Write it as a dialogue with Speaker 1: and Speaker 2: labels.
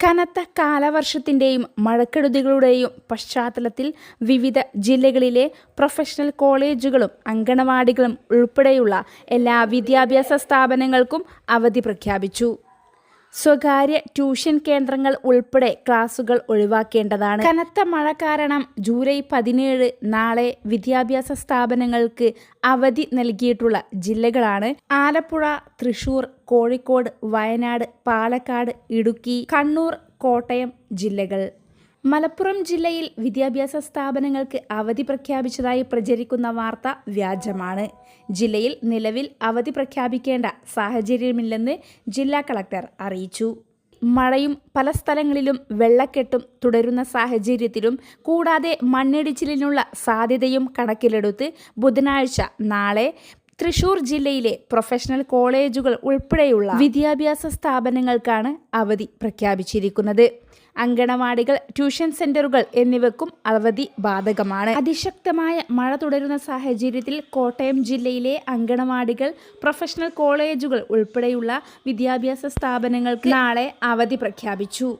Speaker 1: കനത്ത കാലവർഷത്തിൻ്റെയും മഴക്കെടുതികളുടെയും പശ്ചാത്തലത്തിൽ വിവിധ ജില്ലകളിലെ പ്രൊഫഷണൽ കോളേജുകളും അങ്കണവാടികളും ഉൾപ്പെടെയുള്ള എല്ലാ വിദ്യാഭ്യാസ സ്ഥാപനങ്ങൾക്കും അവധി പ്രഖ്യാപിച്ചു. സ്വകാര്യ ട്യൂഷൻ കേന്ദ്രങ്ങൾ ഉൾപ്പെടെ ക്ലാസുകൾ ഒഴിവാക്കേണ്ടതാണ്. കനത്ത മഴ കാരണം ജൂലൈ 17 നാളെ വിദ്യാഭ്യാസ സ്ഥാപനങ്ങൾക്ക് അവധി നൽകിയിട്ടുള്ള ജില്ലകളാണ് ആലപ്പുഴ, തൃശൂർ, കോഴിക്കോട്, വയനാട്, പാലക്കാട്, ഇടുക്കി, കണ്ണൂർ, കോട്ടയം ജില്ലകൾ. മലപ്പുറം ജില്ലയിൽ വിദ്യാഭ്യാസ സ്ഥാപനങ്ങൾക്ക് അവധി പ്രഖ്യാപിച്ചതായി പ്രചരിക്കുന്ന വാർത്ത വ്യാജമാണ്. ജില്ലയിൽ നിലവിൽ അവധി പ്രഖ്യാപിക്കേണ്ട സാഹചര്യമില്ലെന്ന് ജില്ലാ കളക്ടർ അറിയിച്ചു. മഴയും പല സ്ഥലങ്ങളിലും വെള്ളക്കെട്ടും തുടരുന്ന സാഹചര്യത്തിലും കൂടാതെ മണ്ണിടിച്ചിലിനുള്ള സാധ്യതയും കണക്കിലെടുത്ത് ബുധനാഴ്ച നാളെ തൃശൂർ ജില്ലയിലെ പ്രൊഫഷണൽ കോളേജുകൾ ഉൾപ്പെടെയുള്ള വിദ്യാഭ്യാസ സ്ഥാപനങ്ങൾക്കാണ് അവധി പ്രഖ്യാപിച്ചിരിക്കുന്നത്. അങ്കണവാടികൾ, ട്യൂഷൻ സെന്ററുകൾ എന്നിവയ്ക്കും അവധി ബാധകമാണ്. അതിശക്തമായ മഴ തുടരുന്ന സാഹചര്യത്തിൽ കോട്ടയം ജില്ലയിലെ അങ്കണവാടികൾ, പ്രൊഫഷണൽ കോളേജുകൾ ഉൾപ്പെടെയുള്ള വിദ്യാഭ്യാസ സ്ഥാപനങ്ങൾക്ക് നാളെ അവധി പ്രഖ്യാപിച്ചു.